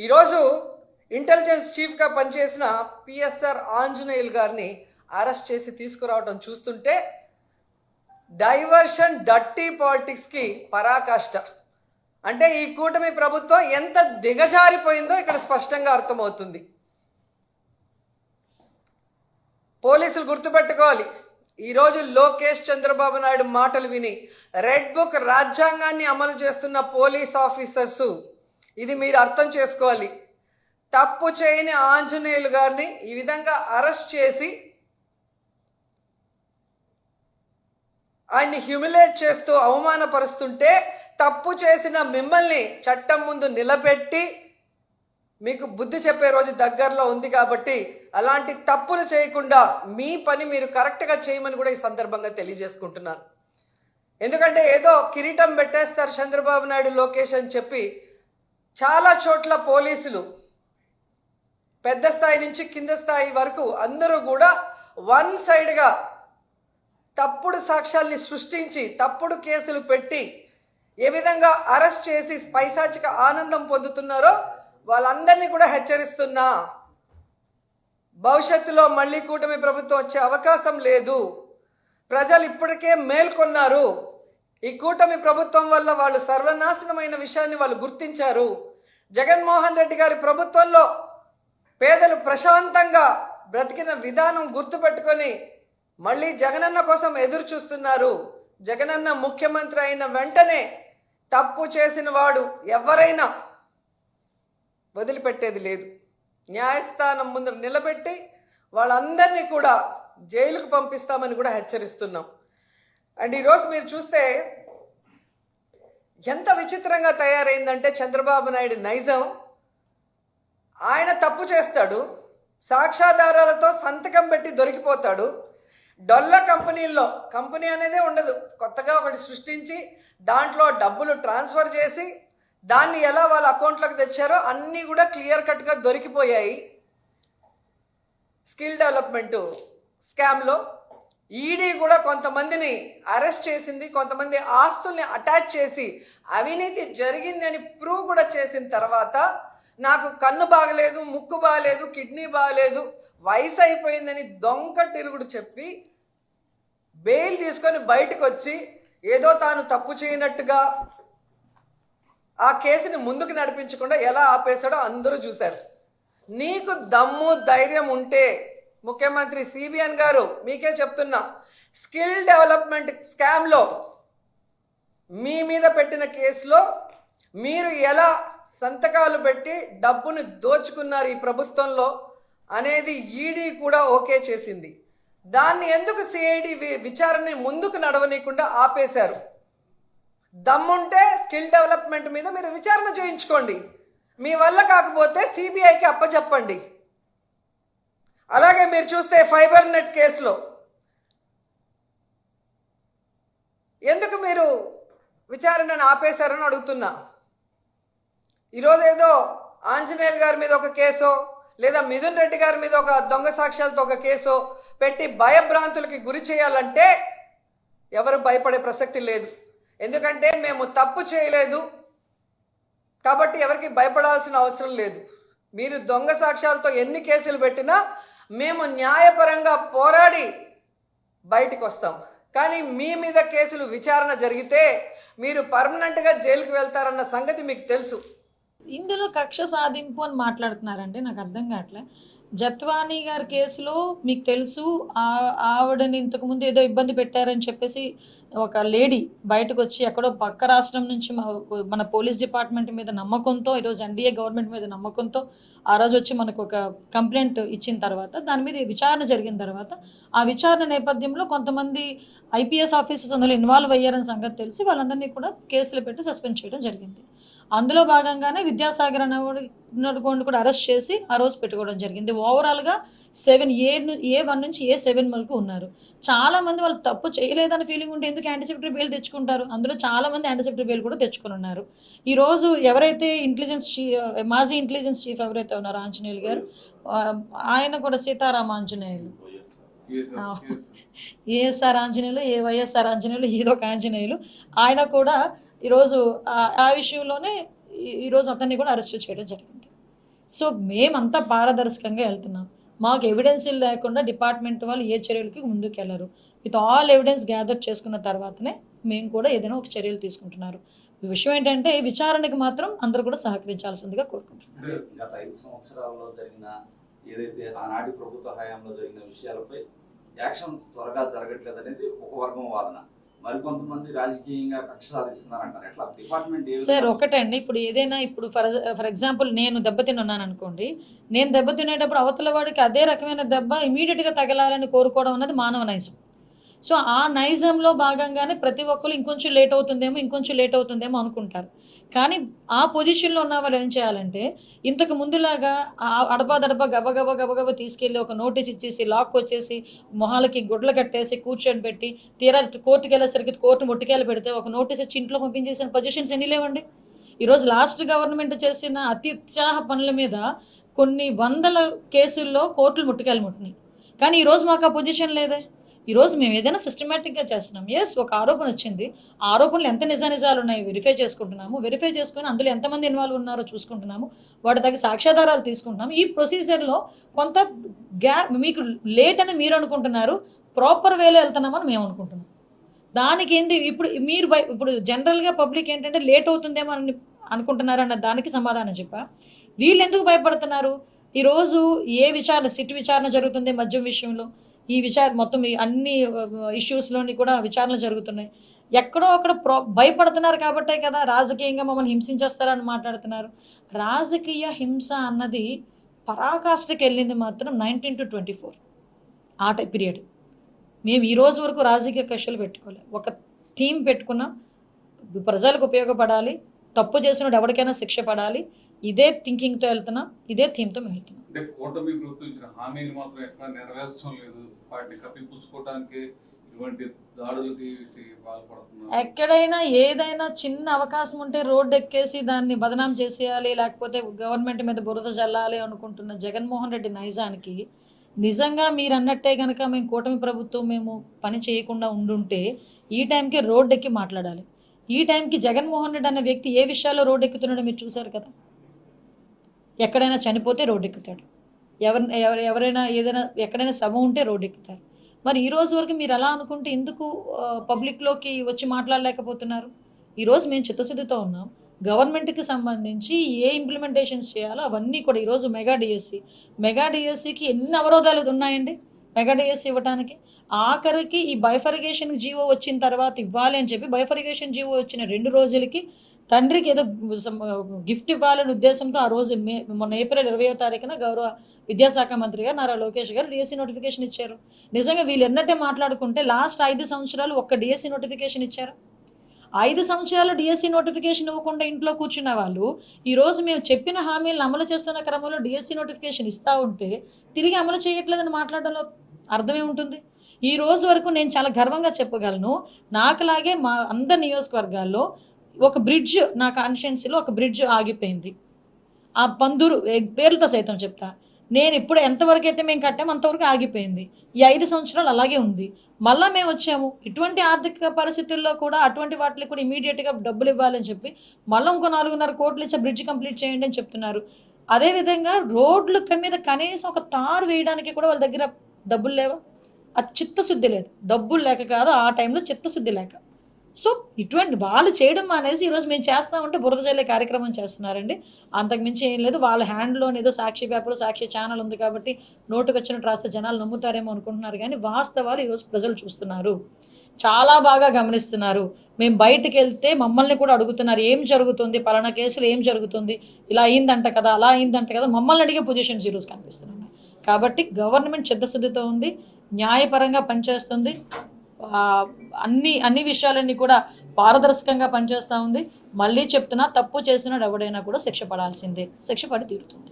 ఈరోజు ఇంటెలిజెన్స్ చీఫ్గా పనిచేసిన పిఎస్ఆర్ ఆంజనేయులు గారిని అరెస్ట్ చేసి తీసుకురావడం చూస్తుంటే డైవర్షన్ డర్టీ పాలిటిక్స్కి పరాకాష్ట. అంటే ఈ కూటమి ప్రభుత్వం ఎంత దిగజారిపోయిందో ఇక్కడ స్పష్టంగా అర్థమవుతుంది. పోలీసులు గుర్తుపెట్టుకోవాలి, ఈరోజు లోకేష్ చంద్రబాబు నాయుడు మాటలు విని రెడ్ బుక్ రాజ్యాంగాన్ని అమలు చేస్తున్న పోలీస్ ఆఫీసర్స్ ఇది మీరు అర్థం చేసుకోవాలి. తప్పు చేయని ఆంజనేయులు గారిని ఈ విధంగా అరెస్ట్ చేసి ఆయన్ని హ్యూమిలేట్ చేస్తూ అవమానపరుస్తుంటే తప్పు చేసిన మిమ్మల్ని చట్టం ముందు నిలబెట్టి మీకు బుద్ధి చెప్పే రోజు దగ్గరలో ఉంది. కాబట్టి అలాంటి తప్పులు చేయకుండా మీ పని మీరు కరెక్ట్గా చేయమని కూడా ఈ సందర్భంగా తెలియజేసుకుంటున్నాను. ఎందుకంటే ఏదో కిరీటం పెట్టేస్తారు చంద్రబాబు నాయుడు లోకేష్ అని చెప్పి చాలా చోట్ల పోలీసులు పెద్ద స్థాయి నుంచి కింద స్థాయి వరకు అందరూ కూడా వన్ సైడ్గా తప్పుడు సాక్ష్యాల్ని సృష్టించి తప్పుడు కేసులు పెట్టి ఏ విధంగా అరెస్ట్ చేసి పైశాచిక ఆనందం పొందుతున్నారో వాళ్ళందరినీ కూడా హెచ్చరిస్తున్నా. భవిష్యత్తులో మళ్ళీ కూటమి ప్రభుత్వం వచ్చే అవకాశం లేదు. ప్రజలు ఇప్పటికే మేల్కొన్నారు. ఈ కూటమి ప్రభుత్వం వల్ల వాళ్ళు సర్వనాశనమైన విషయాన్ని వాళ్ళు గుర్తించారు. జగన్మోహన్ రెడ్డి గారి ప్రభుత్వంలో పేదలు ప్రశాంతంగా బ్రతికిన విధానం గుర్తుపెట్టుకొని మళ్ళీ జగనన్న కోసం ఎదురు చూస్తున్నారు. జగనన్న ముఖ్యమంత్రి అయిన వెంటనే తప్పు చేసిన వాడు ఎవరైనా వదిలిపెట్టేది లేదు. న్యాయస్థానం ముందు నిలబెట్టి వాళ్ళందరినీ కూడా జైలుకు పంపిస్తామని కూడా హెచ్చరిస్తున్నాం. అండ్ ఈరోజు మీరు చూస్తే ఎంత విచిత్రంగా తయారైందంటే చంద్రబాబు నాయుడు నైజం. ఆయన తప్పు చేస్తాడు, సాక్ష్యాధారాలతో సంతకం పెట్టి దొరికిపోతాడు. డొల్ల కంపెనీల్లో కంపెనీ అనేదే ఉండదు, కొత్తగా ఒకటి సృష్టించి దాంట్లో డబ్బులు ట్రాన్స్ఫర్ చేసి దాన్ని ఎలా వాళ్ళ అకౌంట్లోకి తెచ్చారో అన్నీ కూడా క్లియర్ కట్గా దొరికిపోయాయి. స్కిల్ డెవలప్మెంట్ స్కామ్లో ఈడీ కూడా కొంతమందిని అరెస్ట్ చేసింది. కొంతమంది ఆస్తుల్ని అటాచ్ చేసి అవినీతి జరిగిందని ప్రూవ్ కూడా చేసిన తర్వాత నాకు కన్ను బాగలేదు, ముక్కు బాగలేదు, కిడ్నీ బాగలేదు, వయసు అయిపోయిందని దొంగ తిరుగుడు చెప్పి బెయిల్ తీసుకొని బయటకు వచ్చి ఏదో తాను తప్పు చేయనట్టుగా ఆ కేసుని ముందుకు నడిపించకుండా ఎలా ఆపేశాడో అందరూ చూశారు. నీకు దమ్ము ధైర్యం ఉంటే ముఖ్యమంత్రి సిబిఎన్ గారు మీకే చెప్తున్నా, స్కిల్ డెవలప్మెంట్ స్కామ్లో మీ మీద పెట్టిన కేసులో మీరు ఎలా సంతకాలు పెట్టి డబ్బును దోచుకున్నారు ఈ ప్రభుత్వంలో అనేది ఈడీ కూడా ఓకే చేసింది. దాన్ని ఎందుకు సిఐడి విచారణ ముందుకు నడవనీయకుండా ఆపేశారు? దమ్ముంటే స్కిల్ డెవలప్మెంట్ మీద మీరు విచారణ చేయించుకోండి. మీ వల్ల కాకపోతే సిబిఐకి అప్పచెప్పండి. అలాగే మీరు చూస్తే ఫైబర్ నెట్ కేసులో ఎందుకు మీరు విచారణను ఆపేశారని అడుగుతున్నా. ఈరోజు ఏదో ఆంజనేయులు గారి మీద ఒక కేసో లేదా మిథున్ రెడ్డి గారి మీద ఒక దొంగ సాక్ష్యాలతో ఒక కేసో పెట్టి భయభ్రాంతులకి గురి చేయాలంటే ఎవరు భయపడే ప్రసక్తి లేదు. ఎందుకంటే మేము తప్పు చేయలేదు కాబట్టి ఎవరికి భయపడాల్సిన అవసరం లేదు. మీరు దొంగ సాక్ష్యాలతో ఎన్ని కేసులు పెట్టినా మేము న్యాయపరంగా పోరాడి బయటికి వస్తాం. కానీ మీ మీద కేసులు విచారణ జరిగితే మీరు పర్మనెంట్గా జైలుకి వెళ్తారన్న సంగతి మీకు తెలుసు. ఇందులో కక్ష సాధింపు అని మాట్లాడుతున్నారంటే నాకు అర్థం కావట్లే. జత్వానీ గారి కేసులో మీకు తెలుసు, ఆవిడని ఇంతకుముందు ఏదో ఇబ్బంది పెట్టారని చెప్పేసి ఒక లేడీ బయటకు వచ్చి ఎక్కడో పక్క రాష్ట్రం నుంచి మన పోలీస్ డిపార్ట్మెంట్ మీద నమ్మకంతో, ఈరోజు ఎన్డీఏ గవర్నమెంట్ మీద నమ్మకంతో ఆ రోజు వచ్చి మనకు ఒక కంప్లైంట్ ఇచ్చిన తర్వాత దాని మీద విచారణ జరిగిన తర్వాత ఆ విచారణ నేపథ్యంలో కొంతమంది ఐపీఎస్ ఆఫీసర్స్ అందులో ఇన్వాల్వ్ అయ్యారని సంగతి తెలిసి వాళ్ళందరినీ కూడా కేసులు పెట్టి సస్పెండ్ చేయడం జరిగింది. అందులో భాగంగానే విద్యాసాగర్ అన్నవాడు కూడా అరెస్ట్ చేసి ఆ రోజు పెట్టుకోవడం జరిగింది. ఓవరాల్గా 7A1 నుంచి A7 వరకు ఉన్నారు. చాలామంది వాళ్ళు తప్పు చేయలేదని ఫీలింగ్ ఉంటే ఎందుకు యాంటిసిపేటరీ బెయిల్ తెచ్చుకుంటారు? అందులో చాలామంది యాంటిసిపేటరీ బెయిల్ కూడా తెచ్చుకొని ఉన్నారు. ఈరోజు ఎవరైతే మాజీ ఇంటెలిజెన్స్ చీఫ్ ఎవరైతే ఉన్నారో ఆంజనేయులు గారు, ఆయన కూడా సీతారామ ఆంజనేయులు, ఏఎస్ఆర్ ఆంజనేయులు, వైఎస్ఆర్ ఆంజనేయులు, ఇదొక ఆంజనేయులు, ఆయన కూడా ఈరోజు ఆ విషయంలోనే ఈరోజు అతన్ని కూడా అరెస్ట్ చేయడం జరిగింది. సో మేమంతా పారదర్శకంగా వెళ్తున్నాం. మాకు ఎవిడెన్స్లు లేకుండా డిపార్ట్మెంట్ వాళ్ళు ఏ చర్యలకి ముందుకెళ్లరు. విత్ ఆల్ ఎవిడెన్స్ గ్యాదర్ చేసుకున్న తర్వాతనే మేము కూడా ఏదైనా ఒక చర్యలు తీసుకుంటున్నారు. విషయం ఏంటంటే విచారణకి మాత్రం అందరూ కూడా సహకరించాల్సిందిగా కోరుకుంటున్నాను. గత 5 సంవత్సరాల్లో జరిగిన ఏదైతే ఆనాటి ప్రభుత్వ హయాంలో జరిగిన విషయాలపై యాక్షన్ త్వరగా జరగట్లేదు అనేది ఒక వర్గం వాదన. మరికొంతమంది రాజకీయంగా కక్ష సాధిస్తున్నారంటారు. ఎట్లా డిపార్ట్మెంట్ సార్ ఒకటండి, ఇప్పుడు ఏదైనా ఇప్పుడు ఫర్ ఎగ్జాంపుల్ నేను దెబ్బతిన్నాను అనుకోండి, నేను దెబ్బతినేటప్పుడు అవతల వాడికి అదే రకమైన దెబ్బ ఇమీడియట్గా తగలాలని కోరుకోవడం అన్నది మానవ నైజం. సో ఆ నైజంలో భాగంగానే ప్రతి ఒక్కరు ఇంకొంచెం లేట్ అవుతుందేమో అనుకుంటారు. కానీ ఆ పొజిషన్లో ఉన్న వాళ్ళు ఏం చేయాలంటే ఇంతకు ముందులాగా అడపా గబగబ తీసుకెళ్ళి ఒక నోటీస్ ఇచ్చేసి లాక్ వచ్చేసి మొహాలకి గుడ్లు కట్టేసి కూర్చొని పెట్టి తీరా కోర్టుకి వెళ్ళేసరికి కోర్టు ముట్టుకెళ్ళి పెడితే ఒక నోటీస్ ఇచ్చి ఇంట్లో పంపించేసిన పొజిషన్స్ ఎన్ని లేవండి. ఈరోజు లాస్ట్ గవర్నమెంట్ చేసిన అత్యుత్సాహ పనుల మీద కొన్ని వందల కేసుల్లో కోర్టులు ముట్టుకెళ్ళి కానీ ఈరోజు మాకు ఆ పొజిషన్ లేదే. ఈరోజు మేము ఏదైనా సిస్టమేటిక్గా చేస్తున్నాం. ఎస్, ఒక ఆరోపణ వచ్చింది, ఆ ఆరోపణలు ఎంత నిజాలు ఉన్నాయి వెరిఫై చేసుకుని అందులో ఎంతమంది ఇన్వాల్వ్ ఉన్నారో చూసుకుంటున్నాము, వాటి తగ్గ సాక్ష్యాధారాలు తీసుకుంటున్నాము. ఈ ప్రొసీజర్లో కొంత మీకు లేట్ అని మీరు అనుకుంటున్నారు, ప్రాపర్ వేలో వెళ్తున్నామని మేము అనుకుంటున్నాం. దానికి ఏంది ఇప్పుడు జనరల్గా పబ్లిక్ ఏంటంటే లేట్ అవుతుందేమో అని అనుకుంటున్నారు అన్న దానికి సమాధానం చెప్పా. వీళ్ళు ఎందుకు భయపడుతున్నారు? ఈరోజు సిట్ విచారణ జరుగుతుంది మద్యం విషయంలో, ఈ మొత్తం అన్ని ఇష్యూస్లోని కూడా విచారణ జరుగుతున్నాయి. ఎక్కడో అక్కడ భయపడుతున్నారు కాబట్టే కదా రాజకీయంగా మమ్మల్ని హింసించేస్తారని మాట్లాడుతున్నారు. రాజకీయ హింస అన్నది పరాకాష్ఠకి వెళ్ళింది మాత్రం 19 to 24 ఆ పీరియడ్. మేము ఈ రోజు వరకు రాజకీయ కక్షలు పెట్టుకోలేదు. ఒక థీమ్ పెట్టుకున్నాం, ప్రజలకు ఉపయోగపడాలి, తప్పు చేసినప్పుడు ఎవరికైనా శిక్ష పడాలి. ఇదే థింకింగ్తో వెళ్తున్నాం, ఇదే థీమ్తో మేము వెళ్తున్నాం. అంటే కూటమి ప్రభుత్వం ఇచ్చిన హామీలు మాత్రం ఎక్కడ నెరవేర్చడం లేదు, వాటిని కప్పిపుచ్చుకోవడానికి ఇటువంటి దాడులకి పాల్పడుతున్నారు. ఎక్కడైనా ఏదైనా చిన్న అవకాశం ఉంటే రోడ్డు ఎక్కేసి దాన్ని బదనాం చేసేయాలి, లేకపోతే గవర్నమెంట్ మీద బురద జల్లాలి అనుకుంటున్న జగన్మోహన్ రెడ్డి నైజానికి నిజంగా మీరు అన్నట్టే కనుక మేము కూటమి ప్రభుత్వం మేము పని చేయకుండా ఉండుంటే ఈ టైంకి రోడ్డు ఎక్కి మాట్లాడాలి. ఈ టైంకి జగన్మోహన్ రెడ్డి అనే వ్యక్తి ఏ విషయాల్లో రోడ్డు ఎక్కుతున్నాడో మీరు చూశారు కదా. ఎక్కడైనా చనిపోతే రోడ్డు ఎక్కుతాడు, ఎవరైనా ఏదైనా ఎక్కడైనా సభ ఉంటే రోడ్డు ఎక్కుతారు. మరి ఈ రోజు వరకు మీరు అలా అనుకుంటే ఎందుకు పబ్లిక్లోకి వచ్చి మాట్లాడలేకపోతున్నారు? ఈరోజు మేము చిత్తశుద్ధితో ఉన్నాం. గవర్నమెంట్కి సంబంధించి ఏ ఇంప్లిమెంటేషన్స్ చేయాలో అవన్నీ కూడా ఈరోజు మెగా డిఎస్సికి ఎన్ని అవరోధాలు ఉన్నాయండి. మెగా డిఎస్సి ఇవ్వడానికి ఆఖరికి ఈ బైఫర్గేషన్ జీవో వచ్చిన తర్వాత ఇవ్వాలి అని చెప్పి బైఫర్గేషన్ జీవో వచ్చిన 2 రోజులకి తండ్రికి ఏదో గిఫ్ట్ ఇవ్వాలనే ఉద్దేశంతో ఆ రోజు మొన్న ఏప్రిల్ 20వ తారీఖున గౌరవ విద్యాశాఖ మంత్రి గారు నారా లోకేష్ గారు డిఎస్సి నోటిఫికేషన్ ఇచ్చారు. నిజంగా వీళ్ళు ఎన్నట్టే మాట్లాడుకుంటే లాస్ట్ 5 సంవత్సరాలు ఒక్క డిఎస్సి నోటిఫికేషన్ ఇచ్చారు. 5 సంవత్సరాలు డిఎస్సి నోటిఫికేషన్ ఇవ్వకుండా ఇంట్లో కూర్చున్న వాళ్ళు ఈరోజు మేము చెప్పిన హామీలను అమలు చేస్తున్న క్రమంలో డిఎస్సి నోటిఫికేషన్ ఇస్తూ ఉంటే తిరిగి అమలు చేయట్లేదని మాట్లాడడంలో అర్థమే ఉంటుంది. ఈ రోజు వరకు నేను చాలా గర్వంగా చెప్పగలను, నాకులాగే మా అందరి నియోజకవర్గాల్లో ఒక బ్రిడ్జ్, నా కాన్స్టిట్యున్సీలో ఒక బ్రిడ్జ్ ఆగిపోయింది. ఆ పందూరు పేర్లతో సైతం చెప్తా, నేను ఇప్పుడు ఎంతవరకు అయితే మేము కట్టాము అంతవరకు ఆగిపోయింది. ఈ 5 సంవత్సరాలు అలాగే ఉంది. మళ్ళీ మేము వచ్చాము, ఇటువంటి ఆర్థిక పరిస్థితుల్లో కూడా అటువంటి వాటికి కూడా ఇమీడియట్గా డబ్బులు ఇవ్వాలని చెప్పి మళ్ళీ ఇంకో 4.5 కోట్లు ఇచ్చే బ్రిడ్జ్ కంప్లీట్ చేయండి అని చెప్తున్నారు. అదేవిధంగా రోడ్ల మీద కనీసం ఒక తారు వేయడానికి కూడా వాళ్ళ దగ్గర డబ్బులు లేవా? అది చిత్తశుద్ధి లేదు, డబ్బులు లేక కాదు, ఆ టైంలో చిత్తశుద్ధి లేక. సో ఇటువంటి వాళ్ళు చేయడం మానేసి ఈరోజు మేము చేస్తామంటే బురద జల్లే కార్యక్రమం చేస్తున్నారండి. అంతకుమించి ఏం లేదు. వాళ్ళ హ్యాండ్లో ఏదో సాక్షి పేపర్, సాక్షి ఛానల్ ఉంది కాబట్టి నోటుకు వచ్చినట్టు రాస్తే జనాలు నమ్ముతారేమో అనుకుంటున్నారు. కానీ వాస్తవాలు ఈరోజు ప్రజలు చూస్తున్నారు, చాలా బాగా గమనిస్తున్నారు. మేము బయటకు వెళ్తే మమ్మల్ని కూడా అడుగుతున్నారు, ఏం జరుగుతుంది, పలానా కేసులు ఏం జరుగుతుంది, ఇలా అయిందంట కదా, అలా అయిందంట కదా, మమ్మల్ని అడిగే పొజిషన్స్ ఈరోజు కనిపిస్తున్నాయి. కాబట్టి గవర్నమెంట్ చిత్తశుద్ధితో ఉంది, న్యాయపరంగా పనిచేస్తుంది, అన్ని విషయాలన్నీ కూడా పారదర్శకంగా పనిచేస్తూ ఉంది. మళ్ళీ చెప్తున్నా, తప్పు చేసినాడు ఎవడైనా కూడా శిక్ష పడాల్సిందే, శిక్ష పడి తీరుతుంది.